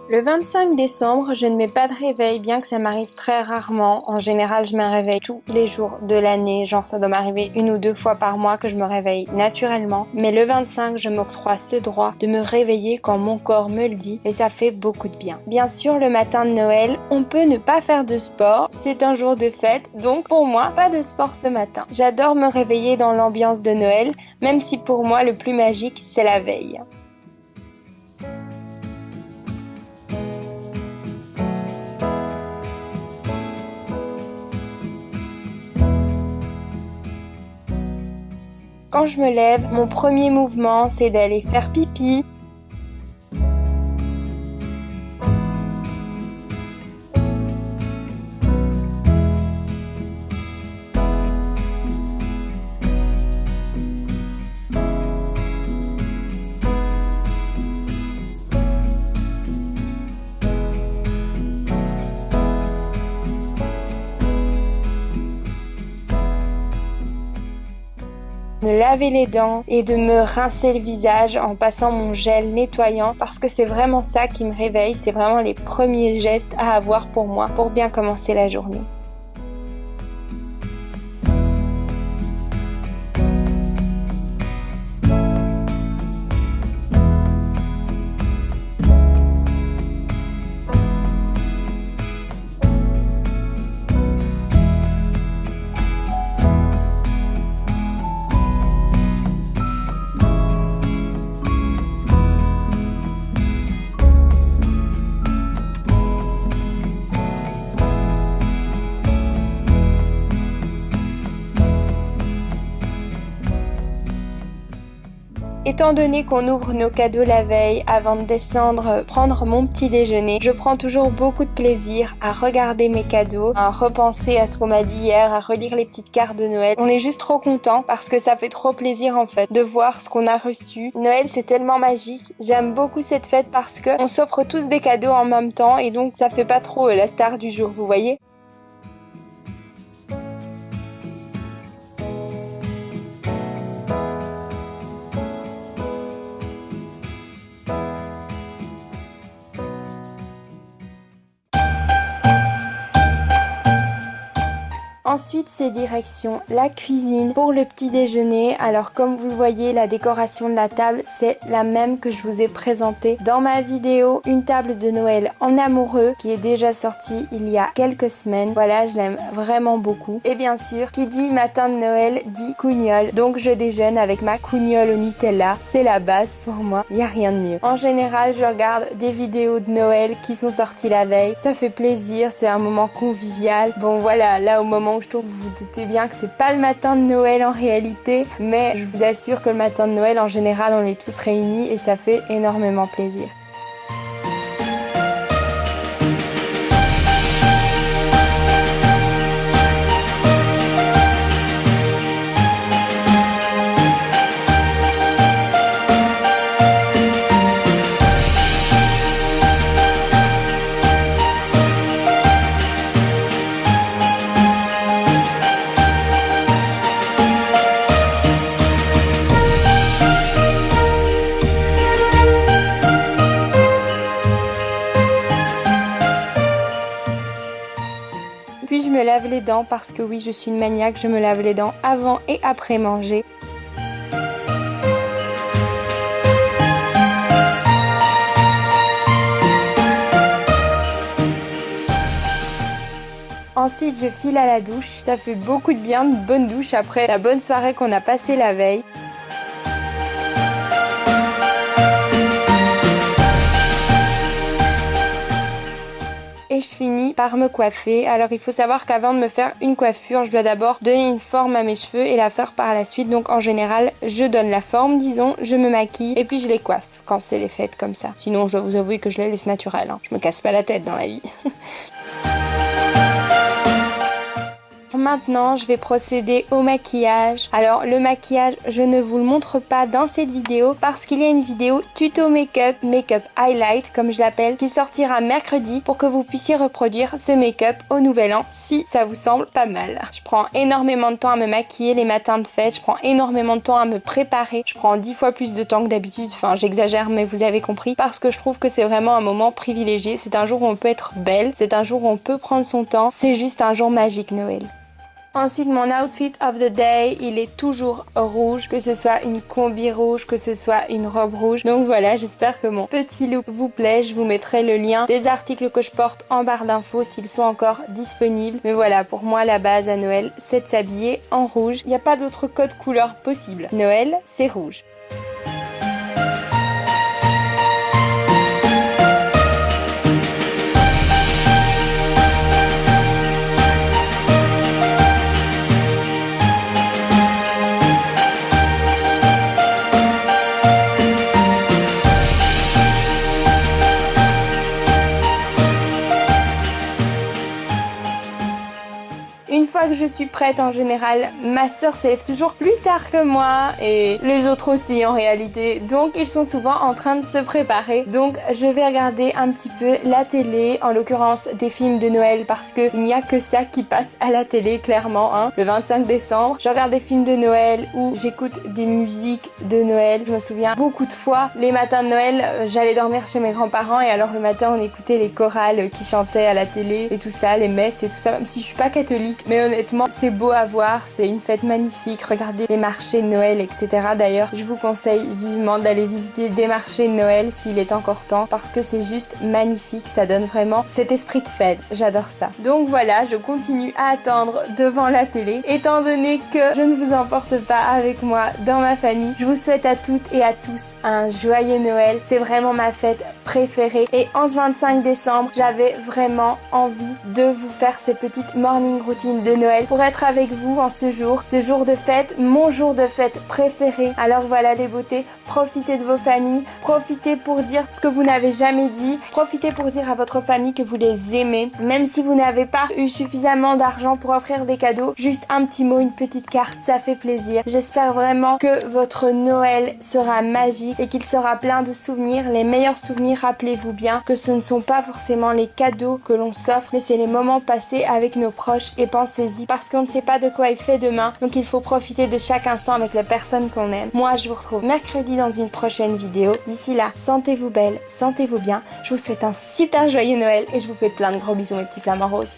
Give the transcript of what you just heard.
Le 25 décembre, je ne mets pas de réveil, bien que ça m'arrive très rarement. En général, je me réveille tous les jours de l'année, genre ça doit m'arriver 1 ou 2 fois par mois que je me réveille naturellement. Mais le 25, je m'octroie ce droit de me réveiller quand mon corps me le dit et ça fait beaucoup de bien. Bien sûr, le matin de Noël, on peut ne pas faire de sport, c'est un jour de fête, donc pour moi, pas de sport ce matin. J'adore me réveiller dans l'ambiance de Noël, même si pour moi, le plus magique, c'est la veille. Quand je me lève, mon premier mouvement, c'est d'aller faire pipi. Me laver les dents et de me rincer le visage en passant mon gel nettoyant parce que c'est vraiment ça qui me réveille, c'est vraiment les premiers gestes à avoir pour moi pour bien commencer la journée. Étant donné qu'on ouvre nos cadeaux la veille avant de descendre prendre mon petit déjeuner, je prends toujours beaucoup de plaisir à regarder mes cadeaux, à repenser à ce qu'on m'a dit hier, à relire les petites cartes de Noël. On est juste trop contents parce que ça fait trop plaisir en fait de voir ce qu'on a reçu. Noël c'est tellement magique, j'aime beaucoup cette fête parce que on s'offre tous des cadeaux en même temps et donc ça fait pas trop la star du jour, vous voyez. Ensuite, c'est direction la cuisine pour le petit déjeuner. Alors comme vous le voyez, la décoration de la table, c'est la même que je vous ai présentée dans ma vidéo. Une table de Noël en amoureux qui est déjà sortie il y a quelques semaines. Voilà, je l'aime vraiment beaucoup. Et bien sûr, qui dit matin de Noël dit cougnole. Donc je déjeune avec ma cougnole au Nutella. C'est la base pour moi, il n'y a rien de mieux. En général, je regarde des vidéos de Noël qui sont sorties la veille. Ça fait plaisir, c'est un moment convivial. Bon voilà, là au moment où je tourne, vous vous doutez bien que c'est pas le matin de Noël en réalité, mais je vous assure que le matin de Noël en général on est tous réunis et ça fait énormément plaisir. Puis je me lave les dents parce que oui, je suis une maniaque, je me lave les dents avant et après manger. Ensuite, je file à la douche. Ça fait beaucoup de bien, une bonne douche après la bonne soirée qu'on a passée la veille. Et je finis par me coiffer. Alors il faut savoir qu'avant de me faire une coiffure, je dois d'abord donner une forme à mes cheveux et la faire par la suite. Donc en général, je donne la forme, disons, je me maquille et puis je les coiffe quand c'est les fêtes comme ça. Sinon, je dois vous avouer que je les laisse naturelles. Je me casse pas la tête dans la vie. maintenant, je vais procéder au maquillage. Alors le maquillage, je ne vous le montre pas dans cette vidéo parce qu'il y a une vidéo tuto make-up, make-up highlight comme je l'appelle, qui sortira mercredi pour que vous puissiez reproduire ce make-up au nouvel an si ça vous semble pas mal. Je prends énormément de temps à me maquiller les matins de fête, je prends énormément de temps à me préparer, je prends 10 fois plus de temps que d'habitude, enfin j'exagère mais vous avez compris, parce que je trouve que c'est vraiment un moment privilégié, c'est un jour où on peut être belle, c'est un jour où on peut prendre son temps, c'est juste un jour magique Noël. Ensuite, mon outfit of the day, il est toujours rouge, que ce soit une combi rouge, que ce soit une robe rouge. Donc voilà, j'espère que mon petit look vous plaît. Je vous mettrai le lien des articles que je porte en barre d'infos s'ils sont encore disponibles. Mais voilà, pour moi, la base à Noël, c'est de s'habiller en rouge. Il n'y a pas d'autre code couleur possible. Noël, c'est rouge. Une fois que je suis prête, en général, ma soeur se lève toujours plus tard que moi et les autres aussi en réalité. Donc ils sont souvent en train de se préparer. Donc je vais regarder un petit peu la télé, en l'occurrence des films de Noël parce qu'il n'y a que ça qui passe à la télé clairement. Hein. Le 25 décembre, je regarde des films de Noël où j'écoute des musiques de Noël. Je me souviens beaucoup de fois, les matins de Noël, j'allais dormir chez mes grands-parents et alors le matin on écoutait les chorales qui chantaient à la télé et tout ça, les messes et tout ça, même si je suis pas catholique. Mais honnêtement, c'est beau à voir, c'est une fête magnifique. Regardez les marchés de Noël, etc. D'ailleurs, je vous conseille vivement d'aller visiter des marchés de Noël s'il est encore temps parce que c'est juste magnifique. Ça donne vraiment cet esprit de fête. J'adore ça. Donc voilà, je continue à attendre devant la télé. Étant donné que je ne vous emporte pas avec moi dans ma famille, je vous souhaite à toutes et à tous un joyeux Noël. C'est vraiment ma fête préférée. Et en ce 25 décembre, j'avais vraiment envie de vous faire ces petites morning routines de Noël pour être avec vous en ce jour de fête, mon jour de fête préféré. Alors voilà les beautés, profitez de vos familles, profitez pour dire ce que vous n'avez jamais dit, profitez pour dire à votre famille que vous les aimez, même si vous n'avez pas eu suffisamment d'argent pour offrir des cadeaux, juste un petit mot, une petite carte, ça fait plaisir. J'espère vraiment que votre Noël sera magique et qu'il sera plein de souvenirs, les meilleurs souvenirs, rappelez-vous bien que ce ne sont pas forcément les cadeaux que l'on s'offre, mais c'est les moments passés avec nos proches et pensez-y parce qu'on ne sait pas de quoi il fait demain, donc il faut profiter de chaque instant avec la personne qu'on aime. Moi, je vous retrouve mercredi dans une prochaine vidéo. D'ici là, sentez-vous belle, sentez-vous bien. Je vous souhaite un super joyeux Noël et je vous fais plein de gros bisous mes petits flamants roses.